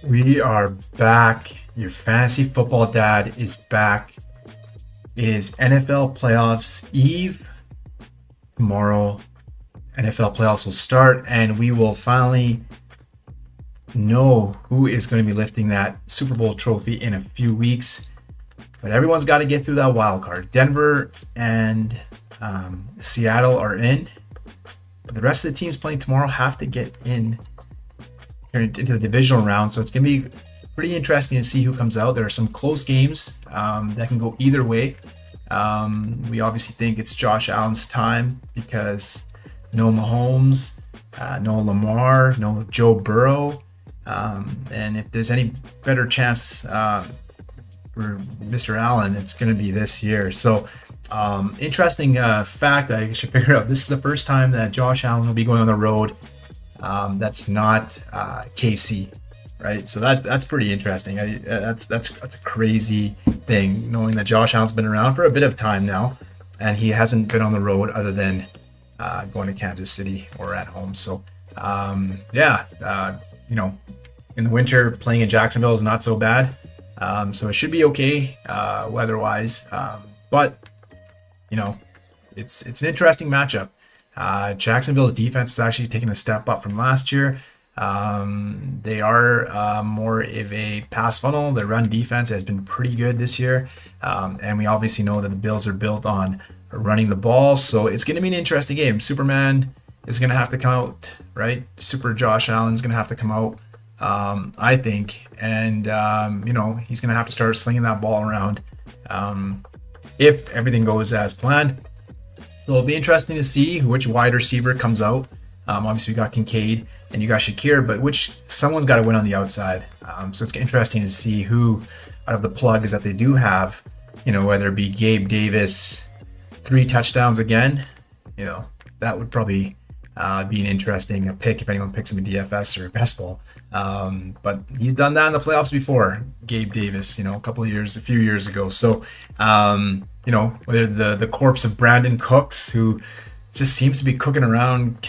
We are back. Your fantasy football dad is back. It is NFL playoffs eve. Tomorrow, NFL playoffs will start, and we will finally know who is going to be lifting that Super Bowl trophy in a few weeks. But everyone's got to get through that wild card. Denver and Seattle are in, but the rest of the teams playing tomorrow have to get into the divisional round. So it's going to be pretty interesting to see who comes out. There are some close games that can go either way. We obviously think it's Josh Allen's time because no Mahomes, no Lamar, no Joe Burrow. And if there's any better chance for Mr. Allen, it's going to be this year. So interesting fact that I should figure out. This is the first time that Josh Allen will be going on the road. That's not KC, right? So that's pretty interesting. That's a crazy thing, knowing that Josh Allen's been around for a bit of time now, and he hasn't been on the road other than going to Kansas City or at home. So in the winter playing in Jacksonville is not so bad. So it should be okay weather-wise. But it's an interesting matchup. Jacksonville's defense is actually taking a step up from last year. They are more of a pass funnel. Their run defense has been pretty good this year. And we obviously know that the Bills are built on running the ball. So it's going to be an interesting game. Superman is going to have to come out, right? Super Josh Allen's going to have to come out, I think. And, he's going to have to start slinging that ball around if everything goes as planned. So it'll be interesting to see which wide receiver comes out. Obviously, we got Kincaid and you got Shakir, but someone's got to win on the outside. So it's interesting to see who out of the plugs that they do have, whether it be Gabe Davis, 3 touchdowns again, that would probably be an interesting pick if anyone picks him in DFS or best ball. But he's done that in the playoffs before, Gabe Davis, a few years ago. So, whether the corpse of Brandon Cooks, who just seems to be kicking it around,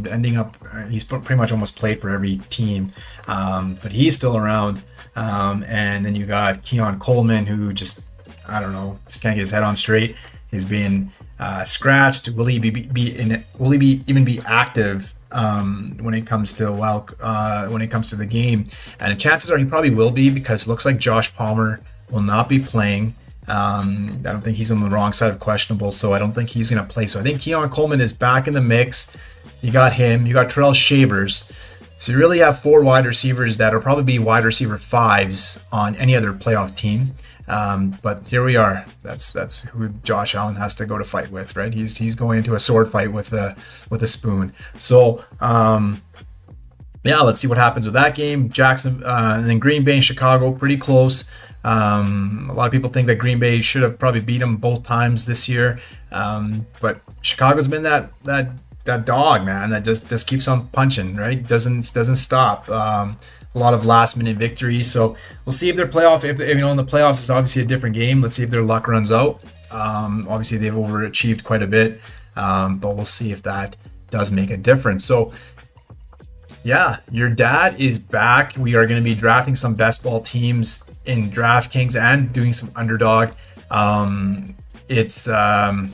ending up, he's pretty much almost played for every team, but he's still around. And then you got Keon Coleman, who just can't get his head on straight. He's being scratched. Will he even be active when it comes to the game? And the chances are he probably will be, because it looks like Josh Palmer will not be playing. I don't think he's on the wrong side of questionable, so I don't think he's going to play. So I think Keon Coleman is back in the mix. You got him. You got Terrell Shavers. So you really have 4 wide receivers that will probably be wide receiver 5s on any other playoff team. But here we are. That's who Josh Allen has to go to fight with, right? He's going into a sword fight with a spoon. So let's see what happens with that game. Jackson and then Green Bay and Chicago, pretty close. A lot of people think that Green Bay should have probably beat them both times this year, but Chicago's been that dog, man, that just keeps on punching, right? Doesn't stop. A lot of last minute victories. So we'll see if their playoff, if in the playoffs is obviously a different game. Let's see if their luck runs out. Obviously they've overachieved quite a bit, but we'll see if that does make a difference. So your dad is back. We are going to be drafting some best ball teams in Draftkings and doing some underdog. It's a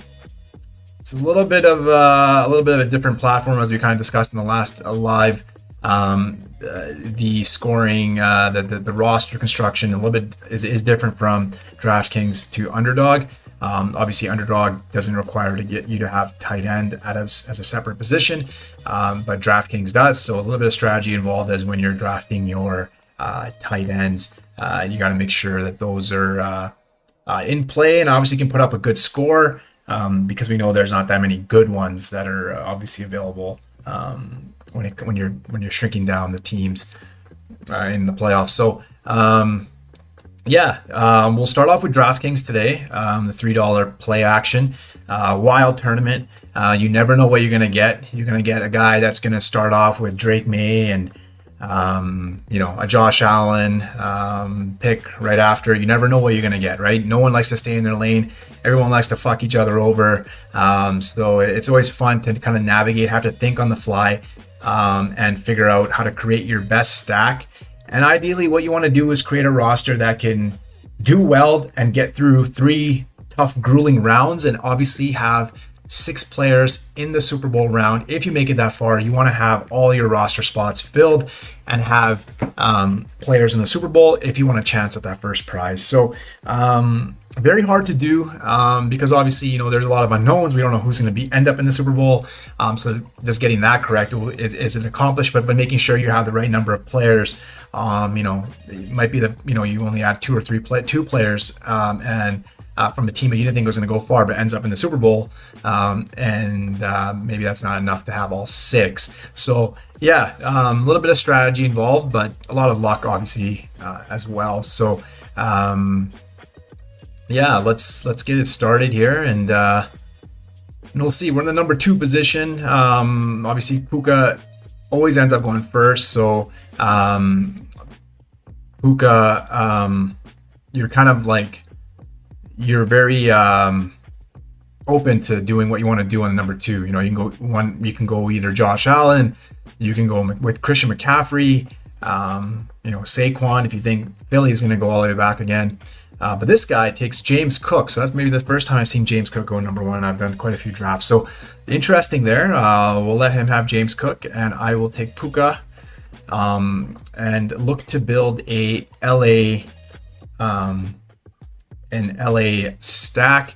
little bit of a different platform, as we kind of discussed in the last live. The scoring, the roster construction a little bit is different from Draftkings to Underdog. Obviously, Underdog doesn't require you to have tight end as a separate position, but Draftkings does. So a little bit of strategy involved as when you're drafting your tight ends. You got to make sure that those are in play, and obviously can put up a good score, because we know there's not that many good ones that are obviously available when you're shrinking down the teams in the playoffs. So we'll start off with DraftKings today. The $3 play action wild tournament. You never know what you're gonna get. You're gonna get a guy that's gonna start off with Drake May and a Josh Allen pick right after. You never know what you're gonna get, right? No one likes to stay in their lane. Everyone likes to fuck each other over. So it's always fun to kind of navigate, have to think on the fly. and figure out how to create your best stack. And ideally, what you want to do is create a roster that can do well and get through 3 tough, grueling rounds, and obviously have 6 players in the Super Bowl round. If you make it that far, you want to have all your roster spots filled and have players in the Super Bowl if you want a chance at that first prize. So very hard to do because obviously, there's a lot of unknowns. We don't know who's going to end up in the Super Bowl. So just getting that correct is an accomplishment, but making sure you have the right number of players. It might be that, you only add 2 or 3 two players and from a team that you didn't think was going to go far, but ends up in the Super Bowl. And maybe that's not enough to have all 6. So yeah, a little bit of strategy involved, but a lot of luck obviously as well. So yeah, let's get it started here, and we'll see. We're in the number 2 position. Obviously, Puka always ends up going first. So Puka, you're kind of like, you're very open to doing what you want to do on the number 2. You can go either Josh Allen, you can go with Christian McCaffrey, Saquon if you think Philly is going to go all the way back again. But this guy takes James Cook, so that's maybe the first time I've seen James Cook go number 1. I've done quite a few drafts, so interesting there. We'll let him have James Cook, and I will take Puka and look to build an LA stack.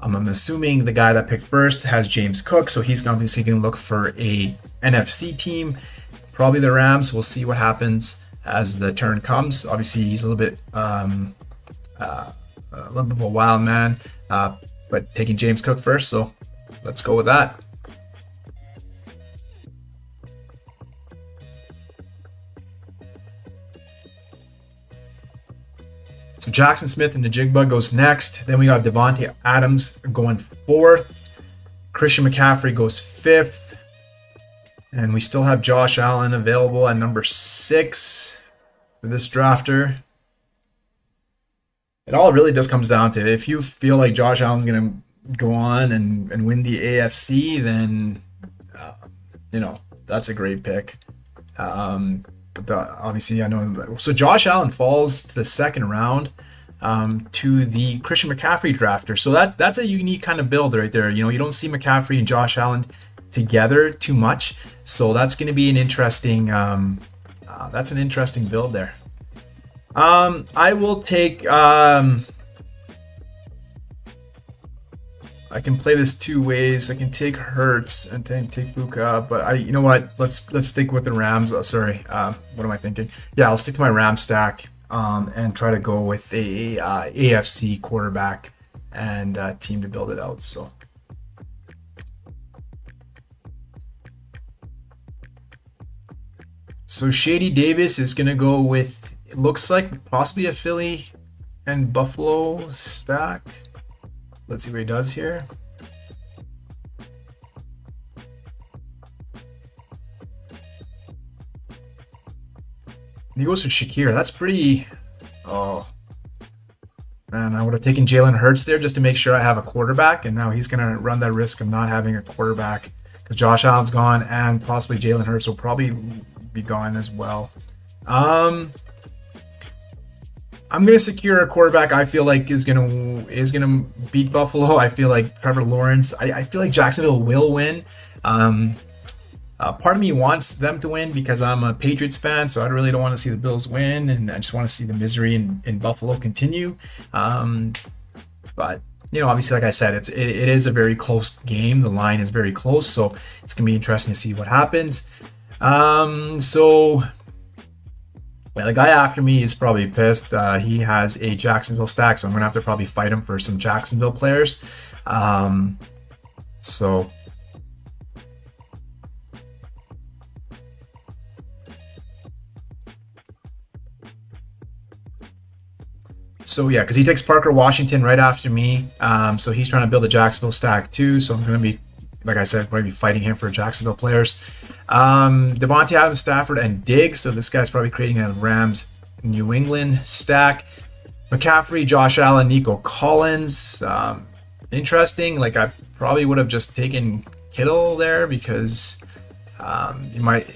I'm assuming the guy that picked first has James Cook, so he's obviously going to look for a NFC team, probably the Rams. We'll see what happens as the turn comes. Obviously, he's a little bit of a wild man, but taking James Cook first, so let's go with that. So Jackson Smith and the Jigba goes next. Then we got Devontae Adams going 4th. Christian McCaffrey goes 5th. And we still have Josh Allen available at number 6 for this drafter. It all really just comes down to, if you feel like Josh Allen's going to go on and win the AFC, then, that's a great pick. But obviously, I know. So Josh Allen falls to the 2nd round to the Christian McCaffrey drafter. So that's a unique kind of build right there. You don't see McCaffrey and Josh Allen together too much. So that's going to be an interesting. That's an interesting build there. I will take. I can play this 2 ways. I can take Hurts and then take Puka, but you know what? Let's stick with the Rams. What am I thinking? Yeah, I'll stick to my Ram stack and try to go with a AFC quarterback and team to build it out. So Shady Davis is gonna go with, it looks like possibly a Philly and Buffalo stack. Let's see what he does here. He goes to Shakir. That's pretty. Oh, man, I would have taken Jalen Hurts there just to make sure I have a quarterback, and now he's going to run that risk of not having a quarterback because Josh Allen's gone, and possibly Jalen Hurts will probably be gone as well. I'm going to secure a quarterback I feel like is going to beat Buffalo. I feel like Trevor Lawrence. I feel like Jacksonville will win. Part of me wants them to win because I'm a Patriots fan, so I really don't want to see the Bills win, and I just want to see the misery in Buffalo continue. But obviously, like I said, it is a very close game. The line is very close, so it's going to be interesting to see what happens. Yeah, the guy after me is probably pissed. He has a Jacksonville stack, so I'm going to have to probably fight him for some Jacksonville players. So yeah, because he takes Parker Washington right after me. So he's trying to build a Jacksonville stack too. So I'm going to be, like I said, probably fighting him for Jacksonville players. Devontae Adams, Stafford, and Diggs. So this guy's probably creating a Rams New England stack. McCaffrey, Josh Allen, Nico Collins. Interesting. Like I probably would have just taken Kittle there because You might,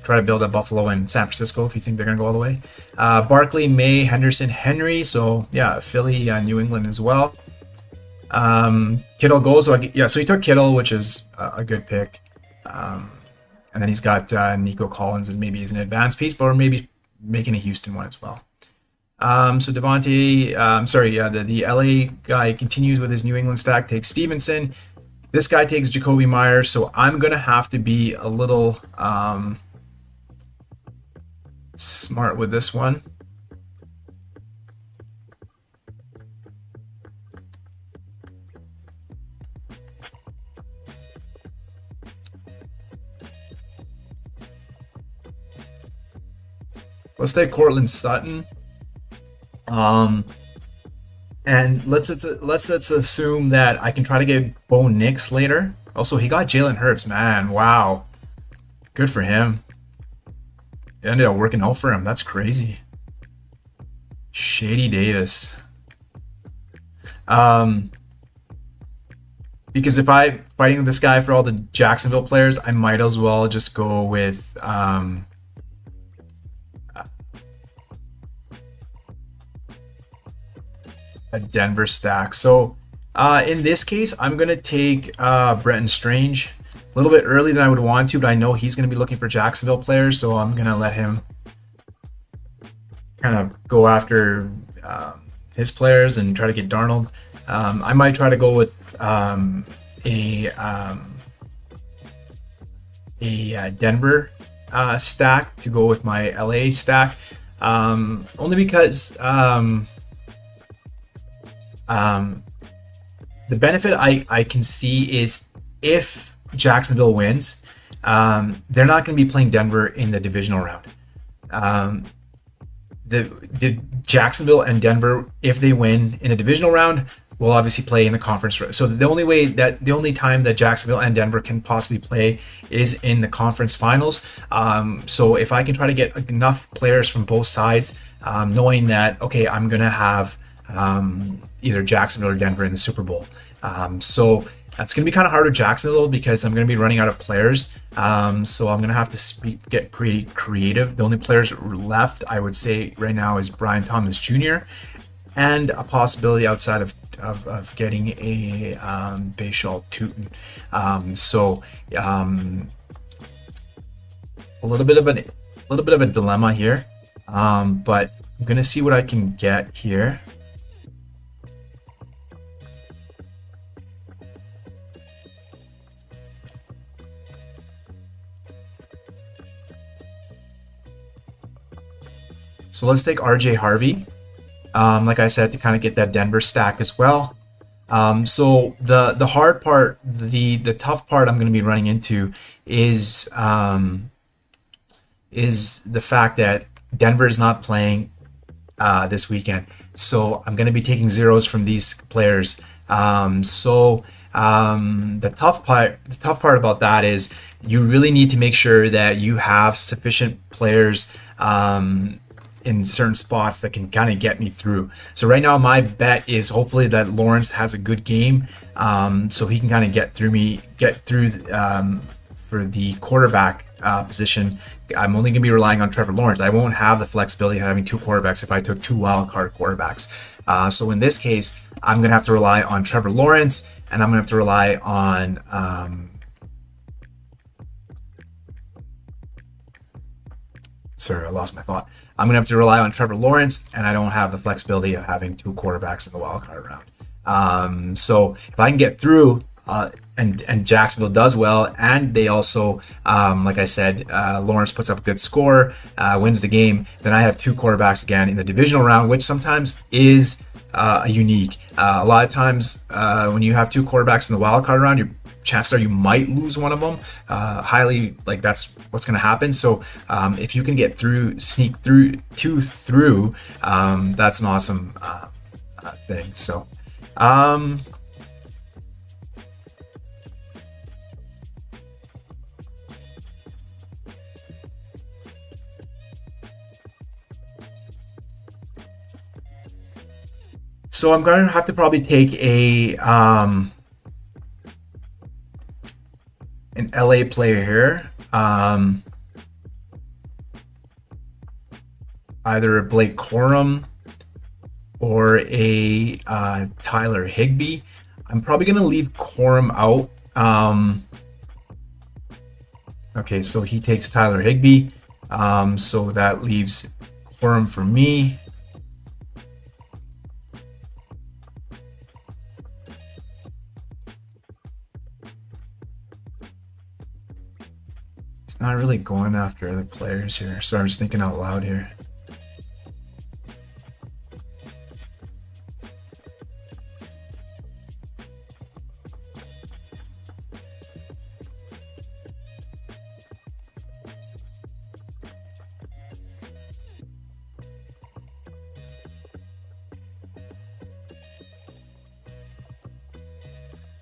try to build at Buffalo and San Francisco if you think they're going to go all the way. Barkley, May, Henderson, Henry. So yeah, Philly, New England as well. Kittle goes. So so he took Kittle, which is a good pick. And then he's got Nico Collins as maybe as an advanced piece, or maybe making a Houston one as well. So Devontae, the LA guy continues with his New England stack, takes Stevenson. This guy takes Jacoby Myers, so I'm going to have to be a little smart with this one. Let's take Cortland Sutton. And let's assume that I can try to get Bo Nix later. Also, he got Jalen Hurts, man. Wow. Good for him. It ended up working out for him. That's crazy. Shady Davis. Because if I'm fighting with this guy for all the Jacksonville players, I might as well just go with a Denver stack. So in this case, I'm going to take Brenton Strange a little bit early than I would want to, but I know he's going to be looking for Jacksonville players, so I'm going to let him kind of go after his players and try to get Darnold. I might try to go with a Denver stack to go with my LA stack, only because the benefit I can see is if Jacksonville wins, they're not going to be playing Denver in the divisional round. The Jacksonville and Denver, if they win in a divisional round, will obviously play in the conference. So the only time that Jacksonville and Denver can possibly play is in the conference finals. So if I can try to get enough players from both sides, knowing that, okay, I'm going to have either Jacksonville or Denver in the Super Bowl. So that's going to be kind of hard with Jacksonville because I'm going to be running out of players. So I'm going to have to get pretty creative. The only players left, I would say, right now is Brian Thomas Jr. and a possibility outside of getting a Bashal Tutin. A little bit of a dilemma here, but I'm going to see what I can get here. So let's take RJ Harvey, like I said, to kind of get that Denver stack as well. So the hard part, the tough part I'm going to be running into is the fact that Denver is not playing this weekend. So I'm going to be taking zeros from these players. The tough part about that is you really need to make sure that you have sufficient players in certain spots that can kind of get me through. So right now my bet is hopefully that Lawrence has a good game, so he can kind of get through for the quarterback position. I'm only going to be relying on Trevor Lawrence. I won't have the flexibility of having two quarterbacks if I took two wildcard quarterbacks. So in this case, I'm going to have to rely on Trevor Lawrence, and I'm going to have to rely on sorry, I lost my thought. I'm going to have to rely on Trevor Lawrence, and I don't have the flexibility of having two quarterbacks in the wildcard round. So if I can get through, and Jacksonville does well, and they also, like I said, Lawrence puts up a good score, wins the game, then I have two quarterbacks again in the divisional round, which sometimes is unique. A lot of times when you have two quarterbacks in the wildcard round, your chances are you might lose one of them. Highly, like that's what's going to happen. So if you can sneak through two through, that's an awesome thing. So So I'm going to have to probably take an LA player here. um, either a Blake Corum or a Tyler Higbee. I'm probably going to leave Corum out. Okay, so he takes Tyler Higbee. So that leaves Corum for me. It's not really going after other players here. So I'm just thinking out loud here.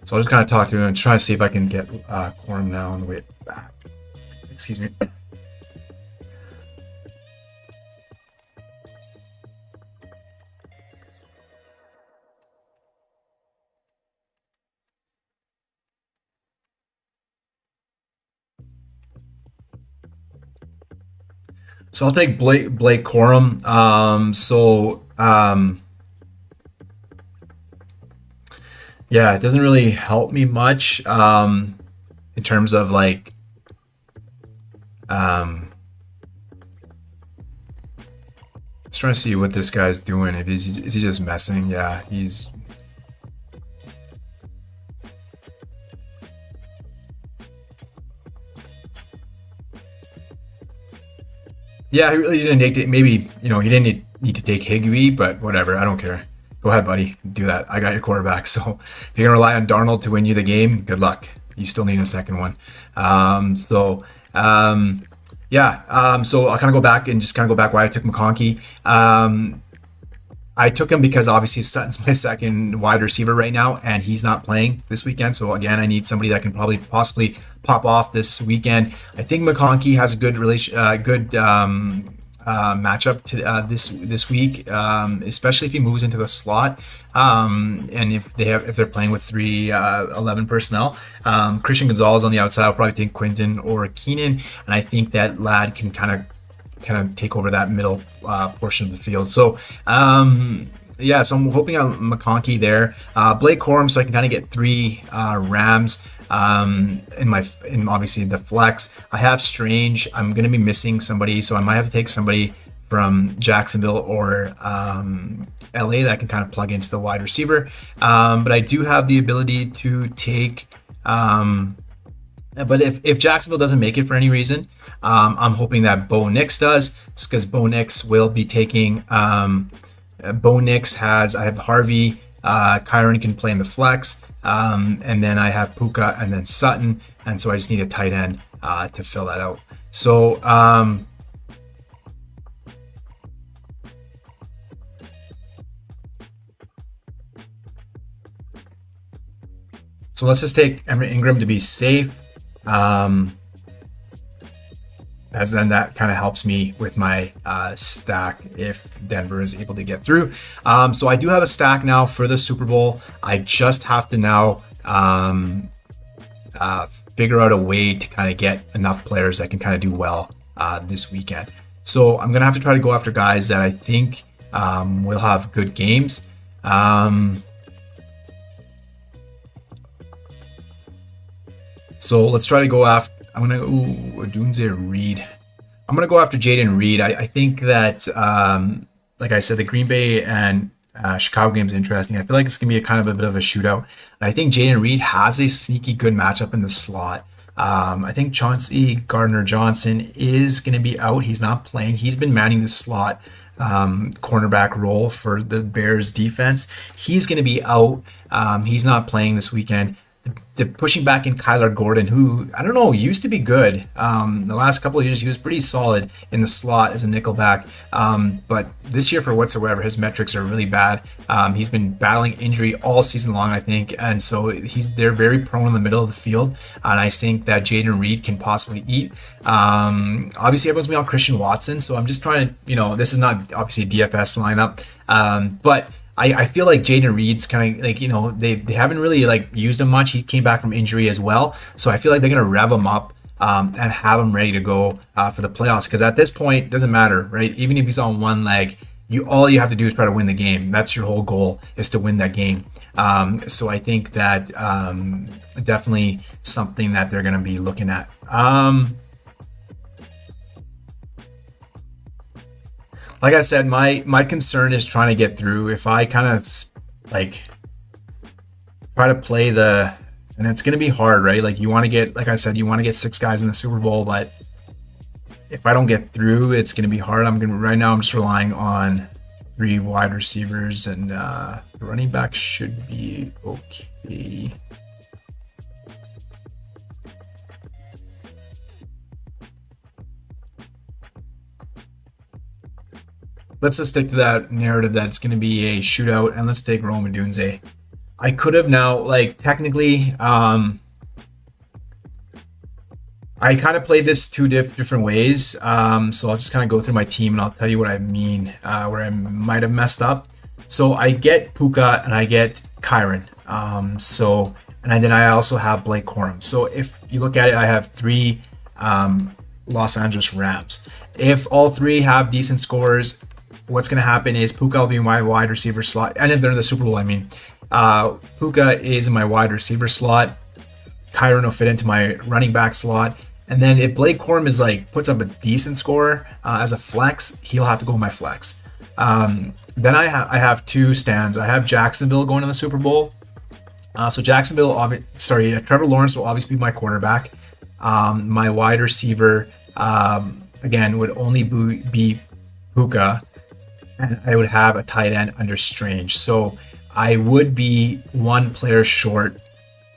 So I'll just kind of talk to him and try to see if I can get Corum now on the way back. Excuse me. So I'll take Blake Corum. Yeah, it doesn't really help me much in terms of like just trying to see what this guy's doing. If is he just messing? Yeah, he's. Yeah, he really didn't take. Maybe he didn't need to take Higbee, but whatever. I don't care. Go ahead, buddy. Do that. I got your quarterback. So if you're gonna rely on Darnold to win you the game, good luck. You still need a second one. Yeah. So I'll kind of go back and just kind of go back why I took McConkey. I took him because obviously Sutton's my second wide receiver right now, and he's not playing this weekend. So again, I need somebody that can probably possibly pop off this weekend. I think McConkey has a good matchup to this week, especially if he moves into the slot, and if they're playing with 3-11 personnel. Christian Gonzalez on the outside. I'll probably take Quinton or Keenan, and I think that Ladd can kind of take over that middle portion of the field. So yeah, so I'm hoping on McConkey there. Blake Corum, so I can kind of get 3 Rams in obviously the flex. I have Strange. I'm going to be missing somebody, so I might have to take somebody from Jacksonville or LA that I can kind of plug into the wide receiver. But I do have the ability to take. But if Jacksonville doesn't make it for any reason, I'm hoping that Bo Nix does, because Bo Nix will be taking. Bo Nix has. I have Harvey. Kyron can play in the flex, and then I have Puka and then Sutton, and so I just need a tight end to fill that out. So let's just take Ingram to be safe, as then that kind of helps me with my stack if Denver is able to get through. So I do have a stack now for the Super Bowl. I just have to now figure out a way to kind of get enough players that can kind of do well this weekend. So I'm going to have to try to go after guys that I think will have good games. So let's try to go after. I'm gonna Odunze Reed. I'm gonna go after Jaden Reed. I think that, like I said, the Green Bay and Chicago game is interesting. I feel like it's gonna be a kind of a bit of a shootout. And I think Jaden Reed has a sneaky good matchup in the slot. I think Chauncey Gardner-Johnson is gonna be out. He's not playing. He's been manning the slot cornerback role for the Bears defense. He's gonna be out. He's not playing this weekend. They're pushing back in Kyler Gordon, who, I don't know, used to be good. The last couple of years, he was pretty solid in the slot as a nickelback. But this year, for whatsoever, his metrics are really bad. He's been battling injury all season long, I think. And so they're very prone in the middle of the field. And I think that Jaden Reed can possibly eat. Obviously, everyone's been on Christian Watson. So I'm just trying to, this is not obviously a DFS lineup. But I feel like Jaden Reed's kind of like, they haven't really like used him much. He came back from injury as well. So I feel like they're going to rev him up and have him ready to go for the playoffs. Because at this point, it doesn't matter, right? Even if he's on one leg, all you have to do is try to win the game. That's your whole goal, is to win that game. So I think that definitely something that they're going to be looking at. Like I said, my concern is trying to get through. If I kind of like try to play and it's going to be hard, right? Like you want to get, like I said, you want to get 6 guys in the Super Bowl, but if I don't get through, it's going to be hard. Right now I'm just relying on 3 wide receivers, and the running back should be okay. Let's just stick to that narrative that's going to be a shootout, and let's take Rome Odunze. I could have now, like, technically, I kind of played this 2 different ways. So I'll just kind of go through my team and I'll tell you what I mean, where I might have messed up. So I get Puka and I get Kyron. And then I also have Blake Corum. So if you look at it, I have 3 Los Angeles Rams. If all 3 have decent scores, what's going to happen is Puka will be in my wide receiver slot. And if they're in the Super Bowl, I mean, Puka is in my wide receiver slot. Kyron will fit into my running back slot. And then if Blake Corum is puts up a decent score as a flex, he'll have to go in my flex. Then I have 2 stands. I have Jacksonville going to the Super Bowl. So Trevor Lawrence will obviously be my quarterback. My wide receiver, again, would only be Puka. And I would have a tight end under Strange. So I would be 1 player short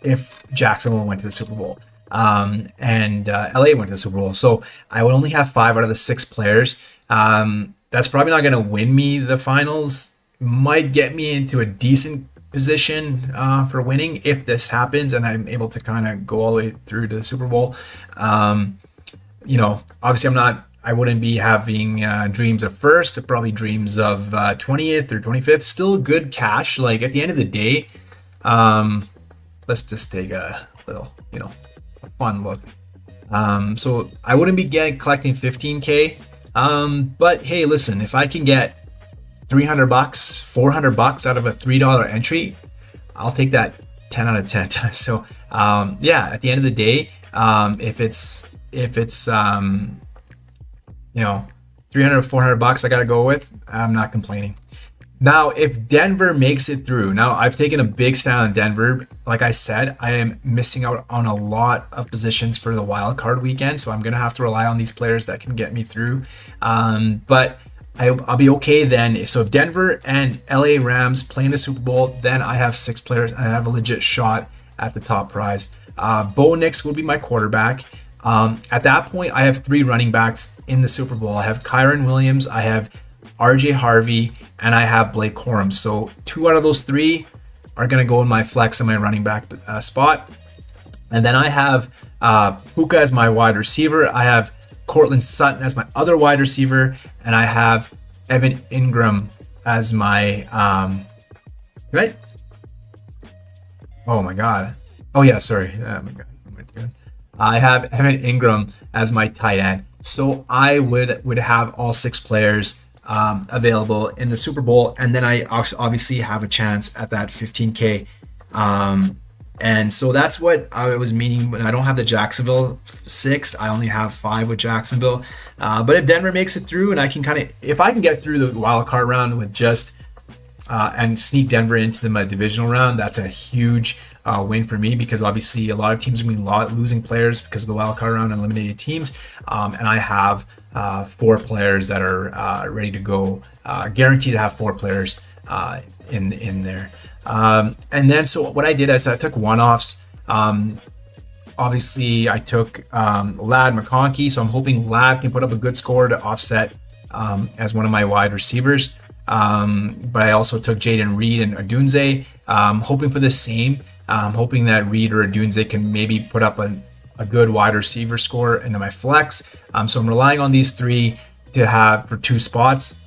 if Jacksonville went to the Super Bowl. And LA went to the Super Bowl. So I would only have 5 out of the 6 players. That's probably not going to win me the finals. Might get me into a decent position for winning if this happens and I'm able to kind of go all the way through to the Super Bowl. Obviously I wouldn't be having dreams of first, probably dreams of 20th or 25th. Still good cash. Like at the end of the day, let's just take a little, a fun look. So I wouldn't be collecting 15K. But hey, listen, if I can get $300, $400 out of a $3 entry, I'll take that 10 out of 10 times. So at the end of the day, if it's $300, $400 I got to go with, I'm not complaining. Now, if Denver makes it through, now I've taken a big stand on Denver. Like I said, I am missing out on a lot of positions for the wild card weekend, so I'm going to have to rely on these players that can get me through. But I'll be okay then. So if Denver and LA Rams play in the Super Bowl, then I have 6 players and I have a legit shot at the top prize. Bo Nix will be my quarterback. At that point, I have 3 running backs in the Super Bowl. I have Kyron Williams, I have RJ Harvey, and I have Blake Corum. So 2 out of those 3 are going to go in my flex in my running back spot. And then I have Puka as my wide receiver. I have Cortland Sutton as my other wide receiver. And I have Evan Ingram as my... right? Oh my God. Oh yeah, sorry. Oh my God. I have Evan Ingram as my tight end. So I would have all 6 players available in the Super Bowl. And then I obviously have a chance at that 15K. And so that's what I was meaning when I don't have the Jacksonville 6. I only have 5 with Jacksonville. But if Denver makes it through and if I can get through the wild card round with just and sneak Denver into the divisional round, that's a huge win for me, because obviously a lot of teams are going to be losing players because of the wild card round and eliminated teams. And I have 4 players that are ready to go, guaranteed to have 4 players in there. And then so what I did is I took one-offs. Obviously I took Ladd McConkey, so I'm hoping Ladd can put up a good score to offset as one of my wide receivers. But I also took Jaden Reed and Odunze, hoping for the same. Hoping that Reed or Odunze can maybe put up a good wide receiver score into my flex. So I'm relying on these 3 to have for 2 spots.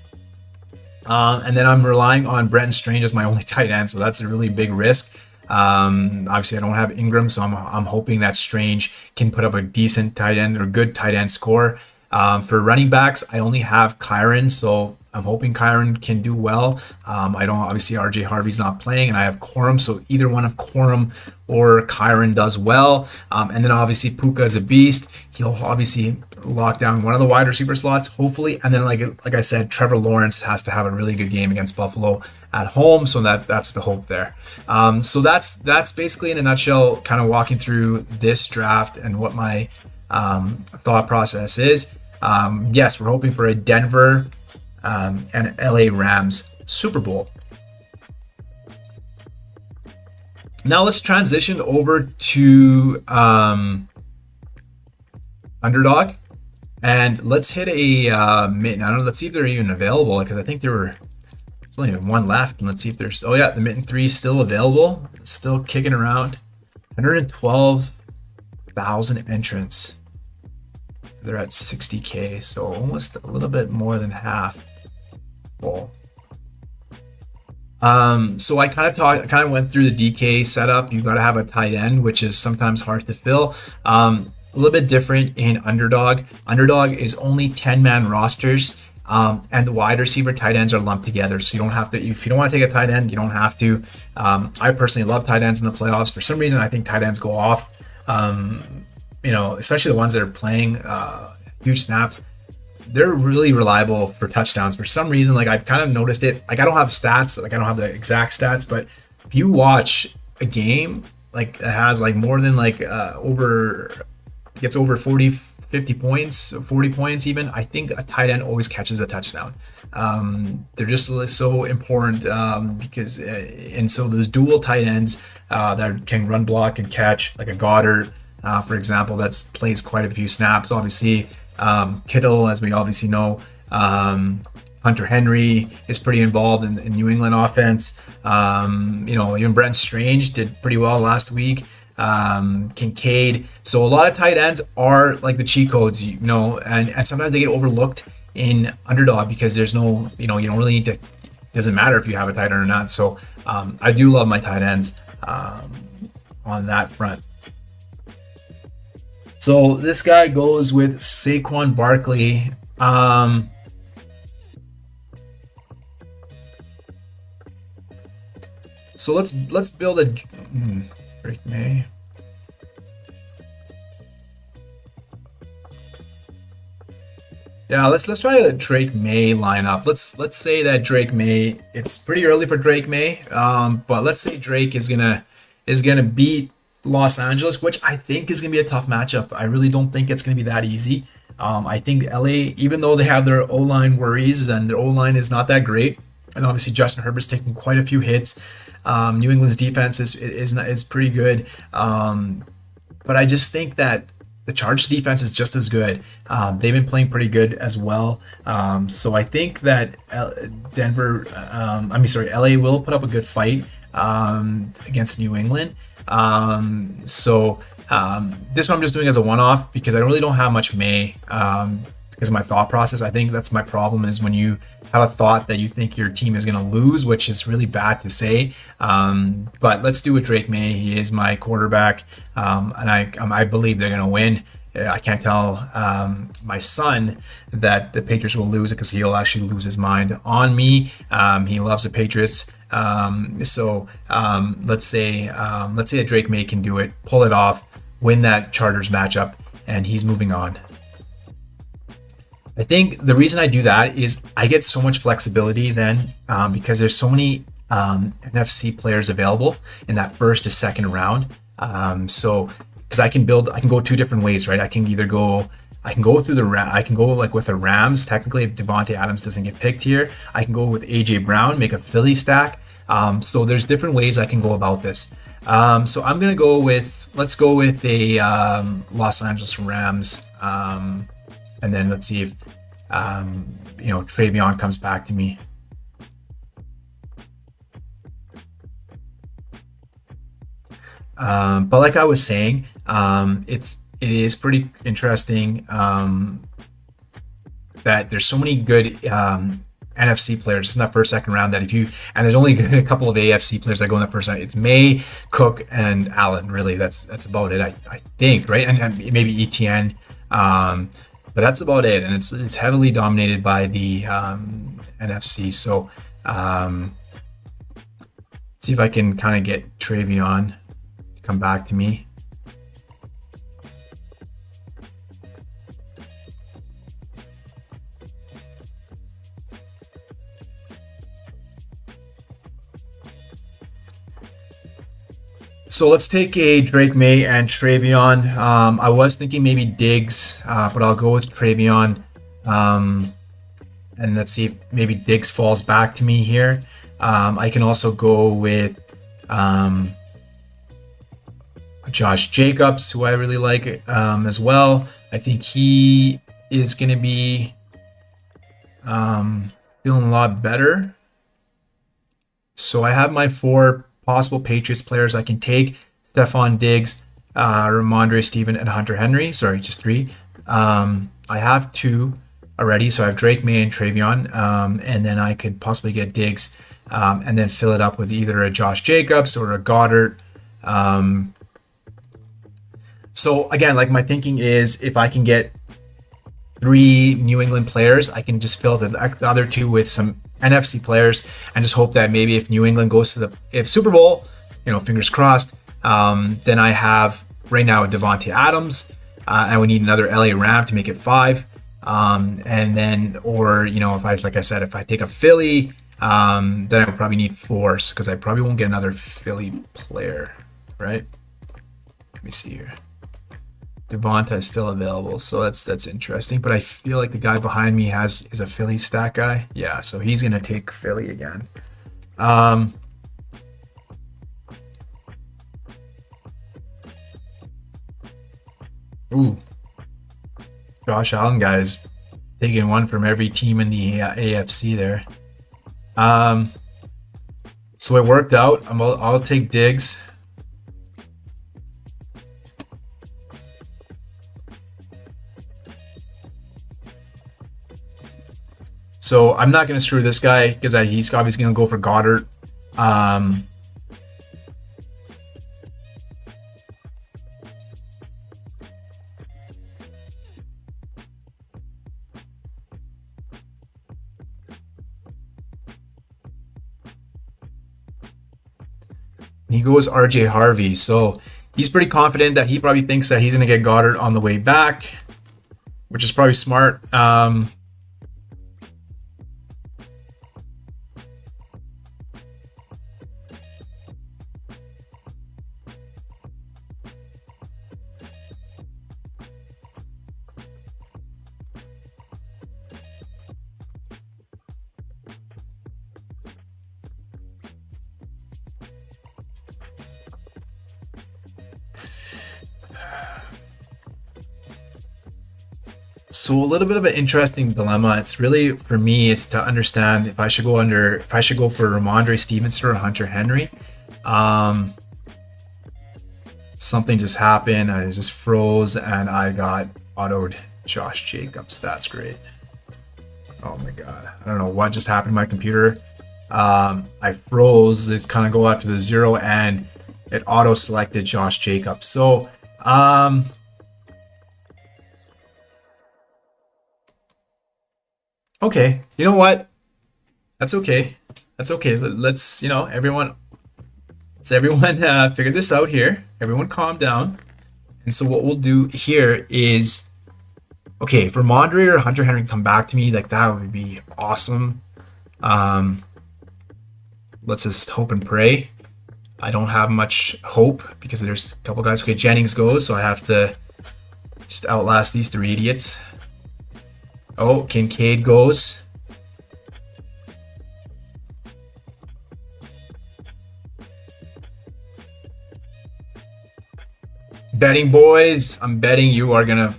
And then I'm relying on Brenton Strange as my only tight end, so that's a really big risk. Obviously, I don't have Ingram, so I'm hoping that Strange can put up a decent tight end or good tight end score. For running backs, I only have Kyron, so I'm hoping Kyron can do well. I don't obviously RJ Harvey's not playing, and I have Corum, so either one of Corum or Kyron does well. And then obviously Puka is a beast. He'll obviously lock down one of the wide receiver slots, hopefully. And then like I said, Trevor Lawrence has to have a really good game against Buffalo at home, so that's the hope there. So that's basically in a nutshell, kind of walking through this draft and what my thought process is. Yes, we're hoping for a Denver and LA Rams Super Bowl. Now let's transition over to Underdog, and let's hit a mitten. I don't know. Let's see if they're even available, because I think there's only one left. And let's see if there's. Oh yeah, the mitten 3 is still available. Still kicking around. 112,000 entrants. They're at 60K, so almost a little bit more than half full. So I kind of went through the DK setup. You got to have a tight end, which is sometimes hard to fill. A little bit different in Underdog. Underdog is only 10-man rosters, and the wide receiver tight ends are lumped together. So you don't have to, if you don't want to take a tight end, you don't have to. I personally love tight ends in the playoffs. For some reason, I think tight ends go off. Especially the ones that are playing huge snaps. They're really reliable for touchdowns. For some reason, like I've kind of noticed it. Like I don't have stats, like I don't have the exact stats, but if you watch a game like that has like more than gets over 40, 50 points, 40 points even, I think a tight end always catches a touchdown. They're just so important because and so those dual tight ends that can run, block, and catch, like a Goddard, for example, that plays quite a few snaps. Obviously, Kittle, as we obviously know, Hunter Henry is pretty involved in New England offense. Even Brent Strange did pretty well last week. Kincaid. So a lot of tight ends are like the cheat codes, and sometimes they get overlooked in Underdog because there's no, you don't really need to. It doesn't matter if you have a tight end or not. So I do love my tight ends on that front. So this guy goes with Saquon Barkley. So let's build a Drake May. Yeah, let's try a Drake May lineup. Let's say that Drake May. It's pretty early for Drake May, but let's say Drake is gonna beat Los Angeles, which I think is going to be a tough matchup. I really don't think it's going to be that easy. I think LA, even though they have their O-line worries and their O-line is not that great, and obviously Justin Herbert's taking quite a few hits. New England's defense is pretty good, but I just think that the Chargers defense is just as good. They've been playing pretty good as well. So I think that LA will put up a good fight against New England. This one I'm just doing as a one-off because I really don't have much May because of my thought process. I think that's my problem, is when you have a thought that you think your team is going to lose, which is really bad to say. But let's do it, Drake May. He is my quarterback, and I believe they're going to win. I can't tell my son that the Patriots will lose because he'll actually lose his mind on me. He loves the Patriots. Let's say that Drake May can do it, pull it off, win that Chargers matchup, and he's moving on. I think the reason I do that is I get so much flexibility then because there's so many NFC players available in that first to second round. Because I can go two different ways, right? I can go with the Rams. Technically, if Devontae Adams doesn't get picked here, I can go with AJ Brown, make a Philly stack. So there's different ways I can go about this. So I'm gonna let's go with a Los Angeles Rams, and then let's see if Travion comes back to me. But like I was saying, it is pretty interesting that there's so many good NFC players just in that first, second round. That if you, and there's only a couple of AFC players that go in the first round. It's May, Cook, and Allen. Really, that's about it. I think, right, and maybe ETN. But that's about it, and it's heavily dominated by the NFC. So see if I can kind of get Travion to come back to me. So let's take a Drake May and Travion. I was thinking maybe Diggs, but I'll go with Travion. And let's see if maybe Diggs falls back to me here. I can also go with Josh Jacobs, who I really like as well. I think he is going to be feeling a lot better. So I have my 4 possible Patriots players I can take: Stephon Diggs, Ramondre Steven, and Hunter Henry. Sorry, just 3. I have 2 already, so I have Drake May and Travion, and then I could possibly get Diggs, and then fill it up with either a Josh Jacobs or a Goddard. So again, like my thinking is, if I can get 3 New England players, I can just fill the other 2 with some NFC players, and just hope that maybe if New England goes to if Super Bowl, fingers crossed, then I have right now Devontae Adams, and we need another LA Ram to make it 5, and then, or if I take a Philly, then I would probably need 4, because I probably won't get another Philly player, right? Let me see here. Devonta is still available, so that's interesting. But I feel like the guy behind me is a Philly stat guy. Yeah, so he's gonna take Philly again. Ooh, Josh Allen guys taking 1 from every team in the AFC there. So it worked out. I'll take Diggs. So I'm not going to screw this guy, because he's obviously going to go for Goddard. He goes RJ Harvey. So he's pretty confident that he probably thinks that he's going to get Goddard on the way back, which is probably smart. So a little bit of an interesting dilemma. It's really, for me, it's to understand if I should go for Ramondre Stevenson or Hunter Henry. Something just happened. I just froze and I got autoed Josh Jacobs. That's great. Oh my god. I don't know what just happened to my computer. I froze. It's kind of go out to the 0 and it auto selected Josh Jacobs. So okay, you know what? That's okay. That's okay. Let's, everyone figure this out here. Everyone calm down. And so what we'll do here is, okay, if Ramondre or Hunter Henry come back to me, like that would be awesome. Let's just hope and pray. I don't have much hope because there's a couple guys. Okay, Jennings goes, so I have to just outlast these 3 idiots. Oh, Kincaid goes. Betting boys, I'm betting you are gonna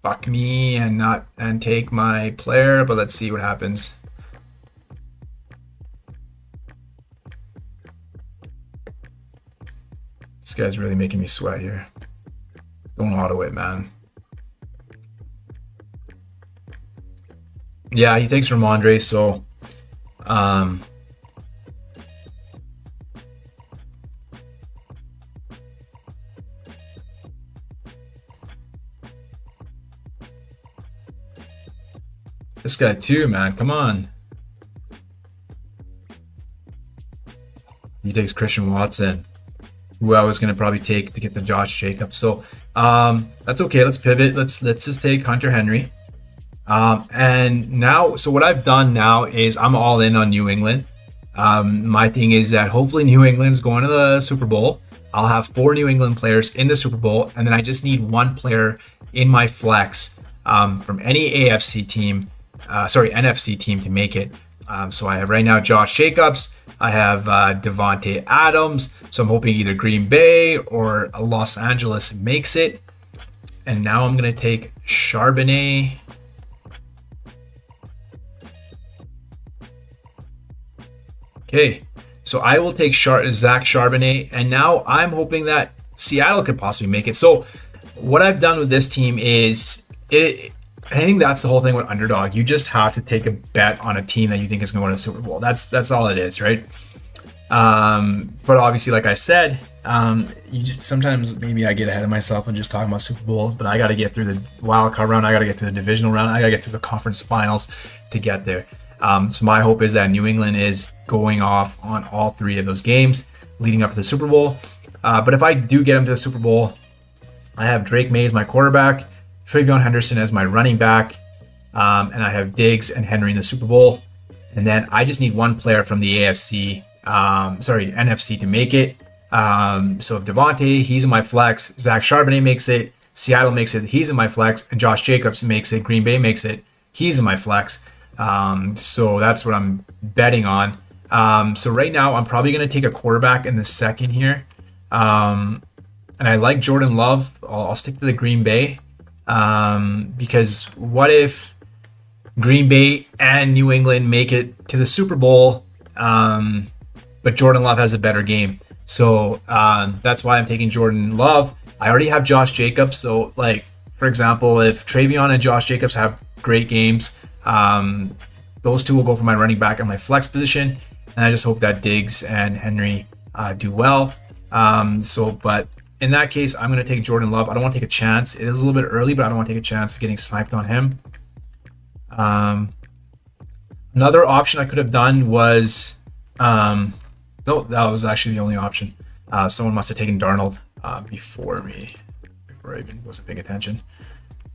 fuck me and take my player, but let's see what happens. This guy's really making me sweat here. Don't auto it, man. Yeah, he takes Ramondre. So um, this guy too, man. Come on. He takes Christian Watson, who I was gonna probably take to get the Josh Jacobs. So that's okay. Let's pivot. Let's just take Hunter Henry. And now, so what I've done now is I'm all in on New England. My thing is that hopefully New England's going to the Super Bowl. I'll have 4 New England players in the Super Bowl, and then I just need one player in my flex from any AFC team, NFC team to make it. So I have right now Josh Jacobs. I have Devontae Adams. So I'm hoping either Green Bay or Los Angeles makes it. And now I'm going to take Charbonnet. Okay, so I will take Zach Charbonnet, and now I'm hoping that Seattle could possibly make it. So what I've done with this team is I think that's the whole thing with underdog. You just have to take a bet on a team that you think is going to win a Super Bowl. That's all it is, right? But obviously, like I said, you just sometimes maybe I get ahead of myself and just talking about Super Bowl. But I got to get through the wild card round. I got to get through the divisional round. I got to get through the conference finals to get there. So my hope is that New England is going off on all 3 of those games leading up to the Super Bowl. But if I do get them to the Super Bowl, I have Drake May as my quarterback, Travion Henderson as my running back, and I have Diggs and Henry in the Super Bowl. And then I just need one player from the NFC to make it. So if Devontae, he's in my flex. Zach Charbonnet makes it. Seattle makes it. He's in my flex. And Josh Jacobs makes it. Green Bay makes it. He's in my flex. So that's what I'm betting on. So right now I'm probably going to take a quarterback in the second here. And I like Jordan Love. I'll stick to the Green Bay. Because what if Green Bay and New England make it to the Super Bowl, but Jordan Love has a better game? So that's why I'm taking Jordan Love. I already have Josh Jacobs. So, like, for example, if Travion and Josh Jacobs have great games, those 2 will go for my running back and my flex position. And I just hope that Diggs and Henry do well. But in that case, I'm going to take Jordan Love. I don't want to take a chance. It is a little bit early, but I don't want to take a chance of getting sniped on him. Another option I could have done was, no, that was actually the only option. Someone must have taken Darnold before me, before I even wasn't paying attention.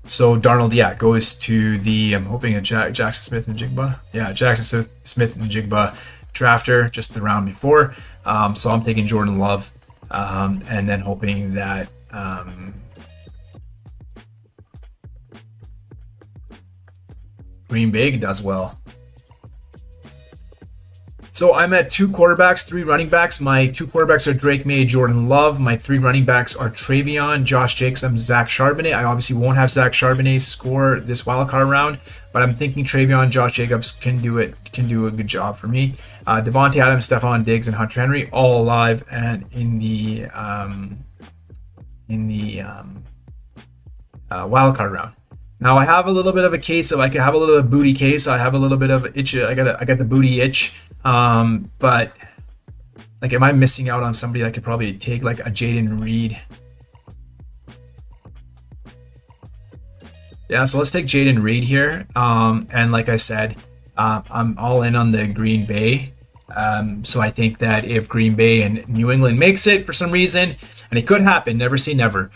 So Darnold, goes to the, I'm hoping a Jackson Smith and Jigba. Yeah, Jackson Smith and Jigba drafter just the round before. So I'm taking Jordan Love, and then hoping that Green Bay does well. So I'm at 2 quarterbacks, 3 running backs. My 2 quarterbacks are Drake May, Jordan Love. My 3 running backs are Travion, Josh Jacobs, and Zach Charbonnet. I obviously won't have Zach Charbonnet score this wildcard round, but I'm thinking Travion, Josh Jacobs can do a good job for me. Devontae Adams, Stephon Diggs, and Hunter Henry all alive and in the wildcard round. Now I have a little bit of a case of I could have a little booty case. I have a little bit of itch. I got the booty itch. But like, am I missing out on somebody that could probably take, like, a Jaden Reed? Yeah, so let's take Jaden Reed here. And like I said, I'm all in on the Green Bay. So I think that if Green Bay and New England makes it for some reason, and it could happen, never say never.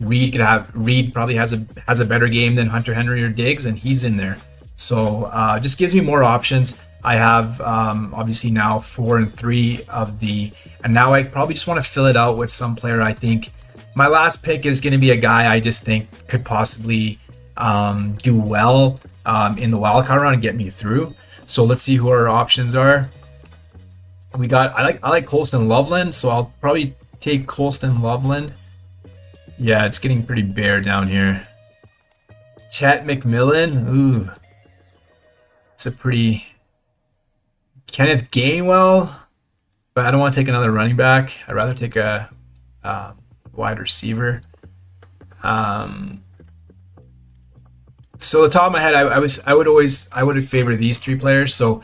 Reed probably has a better game than Hunter Henry or Diggs, and he's in there. So just gives me more options. I have obviously now 4 and 3 of and now I probably just want to fill it out with some player. I think my last pick is going to be a guy I just think could possibly do well in the wildcard round and get me through. So let's see who our options are. I like Colston Loveland, so I'll probably take Colston Loveland. Yeah, it's getting pretty bare down here. Tet McMillan, ooh, it's a pretty Kenneth Gainwell, but I don't want to take another running back. I'd rather take a wide receiver. So the top of my head, I would favor these three players. So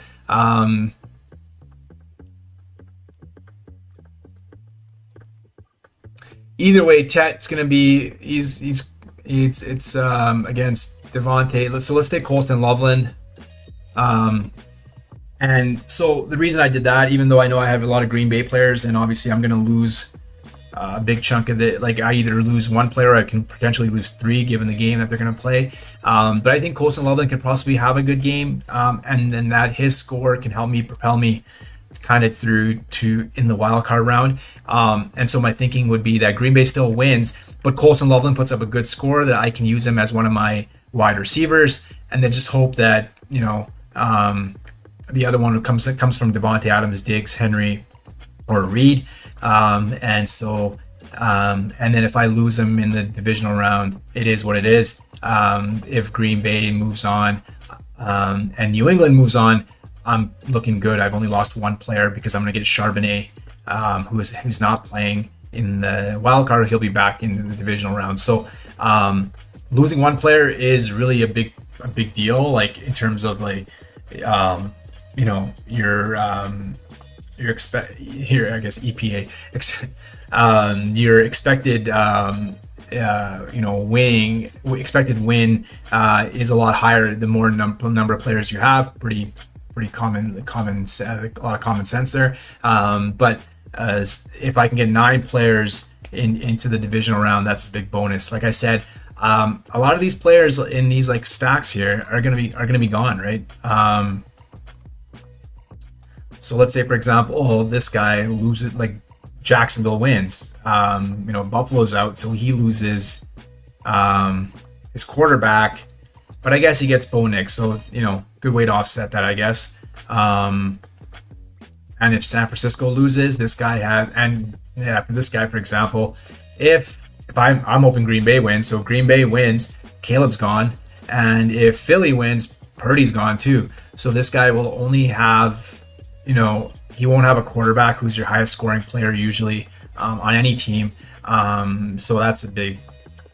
either way, Tet's gonna be it's against Devontae. So let's take Colston Loveland. And so the reason I did that, even though I know I have a lot of Green Bay players, and obviously I'm gonna lose a big chunk of it. Like I either lose one player, or I can potentially lose three, given the game that they're gonna play. But I think Colston Loveland can possibly have a good game, and then that his score can help me propel me kind of through to in the wild card round. And so my thinking would be that Green Bay still wins, but Colston Loveland puts up a good score that I can use him as one of my wide receivers, and then just hope that the other one comes from Devontae Adams, Diggs, Henry, or Reed. And then if I lose him in the divisional round, it is what it is. If Green Bay moves on and New England moves on, I'm looking good. I've only lost one player because I'm going to get Charbonnet, who's not playing in the wild card. He'll be back in the divisional round. So losing one player is really a big deal. Like in terms of like your EPA your expected expected win is a lot higher the more number of players you have. Pretty common a lot of common sense there. But if I can get 9 players into the divisional round, that's a big bonus. Like I said, a lot of these players in these like stacks here are gonna be gone, right? So let's say, for example, this guy loses, like Jacksonville wins. Buffalo's out, so he loses his quarterback, but I guess he gets Bo Nix, so good way to offset that, I guess. And if San Francisco loses, this guy has, and yeah, for this guy, for example, if I'm hoping Green Bay wins, so Green Bay wins, Caleb's gone, and if Philly wins, Purdy's gone too. So this guy will only have, he won't have a quarterback who's your highest scoring player usually on any team. So that's a big,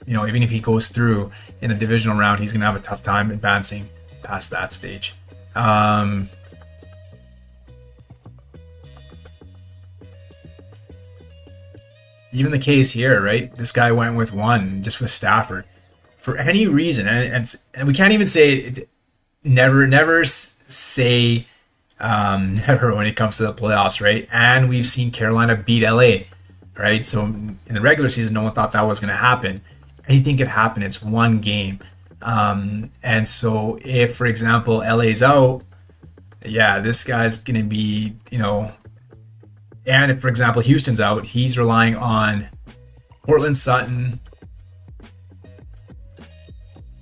even if he goes through in a divisional round, he's going to have a tough time advancing past that stage. Even the case here, right? This guy went with one, just with Stafford, for any reason, and we can't even say it, never say never when it comes to the playoffs, right? And we've seen Carolina beat LA, right? So in the regular season, no one thought that was going to happen. Anything could happen. It's one game. And so if, for example, LA's out, yeah, this guy's going to be, and if, for example, Houston's out, he's relying on Portland Sutton,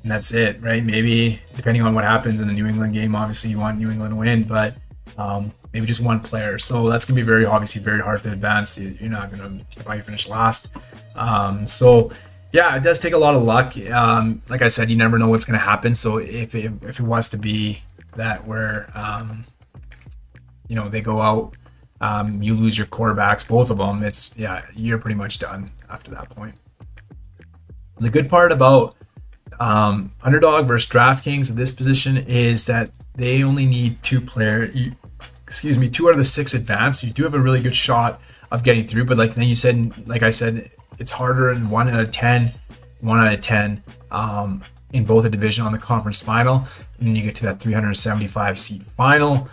and that's it, right? Maybe depending on what happens in the New England game, obviously you want New England to win, but maybe just one player. So that's gonna be very hard to advance. You're not gonna probably finish last. So yeah, it does take a lot of luck. Like I said, you never know what's gonna happen. So if it was to be that where they go out, you lose your quarterbacks, both of them. You're pretty much done after that point. The good part about Underdog versus Draftkings at this position is that they only need 2 out of the 6 advance. You do have a really good shot of getting through, but like I said, it's harder in 1 out of 10 in both a division on the conference final, and then you get to that 375 seat final,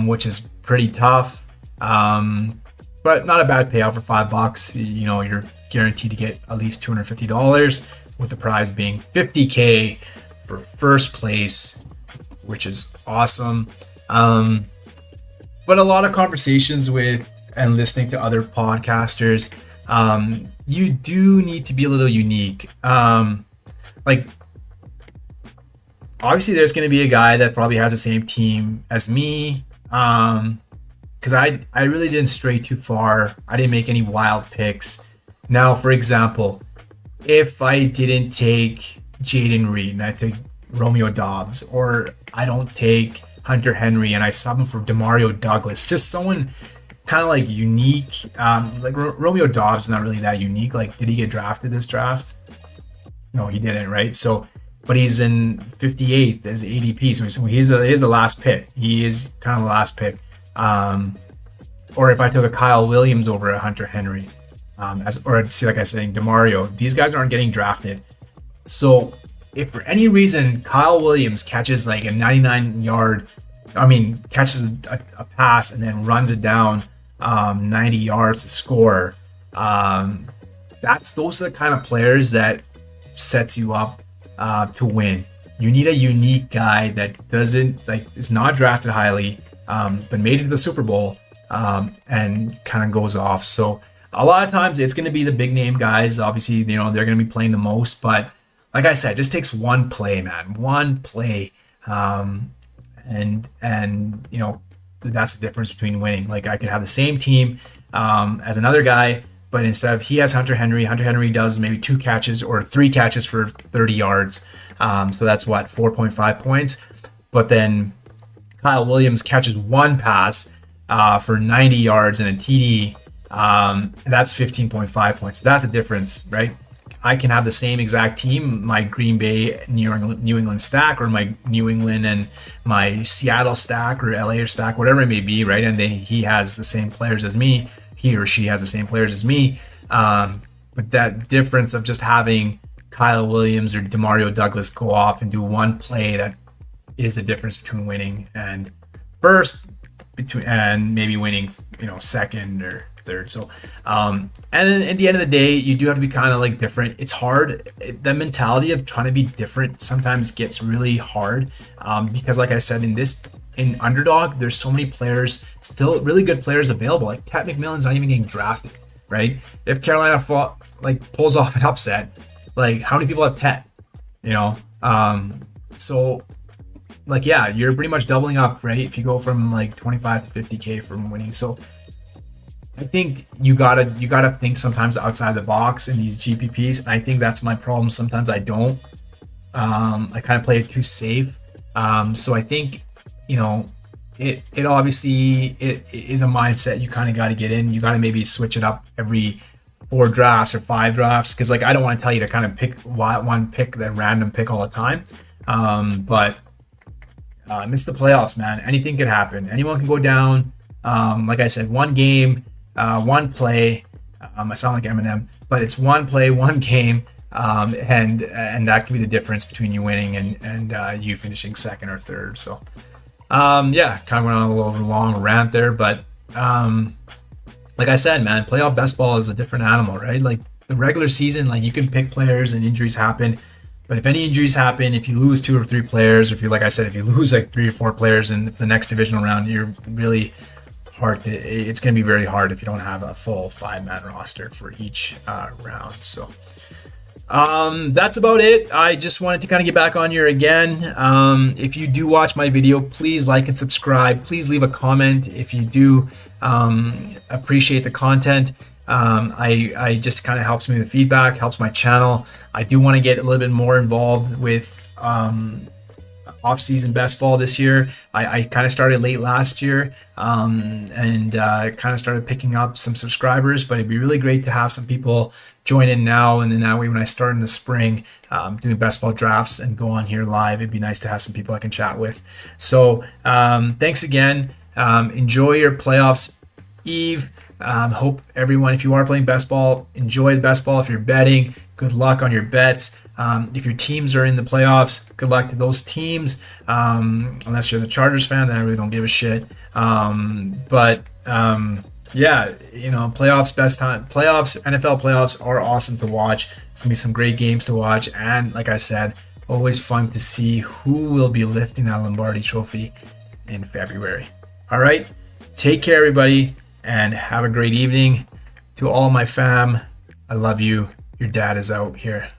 which is pretty tough, but not a bad payout for $5. You're guaranteed to get at least $250, with the prize being $50K for first place, which is awesome. But a lot of conversations with and listening to other podcasters, you do need to be a little unique. Like, obviously there's going to be a guy that probably has the same team as me, because I really didn't stray too far. I didn't make any wild picks. Now, for example, if I didn't take Jaden Reed and I take Romeo Dobbs, or I don't take Hunter Henry and I sub him for Demario Douglas, just someone kind of like unique. Like Romeo Dobbs is not really that unique. Like, did he get drafted this draft? No, he didn't, right? So but he's in 58th as ADP. So he's the last pick. He is kind of the last pick. Or if I took a Kyle Williams over a Hunter Henry, or see, like I was saying, DeMario, these guys aren't getting drafted. So if for any reason Kyle Williams catches like a 99-yard, catches a pass and then runs it down 90 yards to score, those are the kind of players that sets you up to win. You need a unique guy that is not drafted highly, but made it to the Super Bowl, and kind of goes off. So a lot of times it's going to be the big name guys. Obviously, they're going to be playing the most, but like I said, it just takes one play, man. One play. And that's the difference between winning. Like, I could have the same team as another guy, but instead of he has Hunter Henry does maybe 2 catches or 3 catches for 30 yards. So that's 4.5 points. But then Kyle Williams catches 1 pass for 90 yards and a TD. That's 15.5 points. So that's a difference, right? I can have the same exact team, my Green Bay, New England stack, or my New England and my Seattle stack, or LA stack, whatever it may be, right? And he has the same players as me. He or she has the same players as me. But that difference of just having Kyle Williams or Demario Douglas go off and do one play, that is the difference between winning and first, and maybe winning, second or third. So, and then at the end of the day, you do have to be kind of like different. It's hard. The mentality of trying to be different sometimes gets really hard, because like I said, in Underdog, there's so many players, still really good players available. Like Ted McMillan's not even getting drafted, right? If Carolina pulls off an upset, like how many people have Ted? So like, yeah, you're pretty much doubling up, right? If you go from like 25 to 50K from winning. So I think you gotta think sometimes outside the box in these GPPs, and I think that's my problem. Sometimes I don't. I kind of play it too safe. So I think it obviously it is a mindset you kind of got to get in. You got to maybe switch it up every 4 drafts or 5 drafts, because like I don't want to tell you to kind of pick one pick, that random pick all the time. But it's the playoffs, man. Anything could happen. Anyone can go down. Like I said, one game. One play, I sound like Eminem, but it's one play, one game, and that can be the difference between you winning and you finishing second or third. So, kind of went on a little long rant there, but like I said, man, playoff best ball is a different animal, right? Like the regular season, like you can pick players and injuries happen, but if any injuries happen, if you lose 2 or 3 players, or if you lose like 3 or 4 players in the next divisional round, you're really it's going to be very hard if you don't have a full 5-man roster for each round. So that's about it. I just wanted to kind of get back on here again. If you do watch my video, please like and subscribe. Please leave a comment if you do appreciate the content. I just kind of helps me with feedback, helps my channel. I do want to get a little bit more involved with off-season best ball this year. I kind of started late last year, and kind of started picking up some subscribers, but it'd be really great to have some people join in now, and then that way when I start in the spring doing best ball drafts and go on here live, it'd be nice to have some people I can chat with. So thanks again. Enjoy your playoffs eve. Hope everyone, if you are playing best ball, enjoy the best ball. If you're betting, good luck on your bets. If your teams are in the playoffs, good luck to those teams. Unless you're the Chargers fan, then I really don't give a shit. Playoffs, best time. Playoffs, NFL playoffs are awesome to watch. It's gonna be some great games to watch, and like I said, always fun to see who will be lifting that Lombardi Trophy in February. All right, take care, everybody, and have a great evening. To all my fam, I love you. Your dad is out here.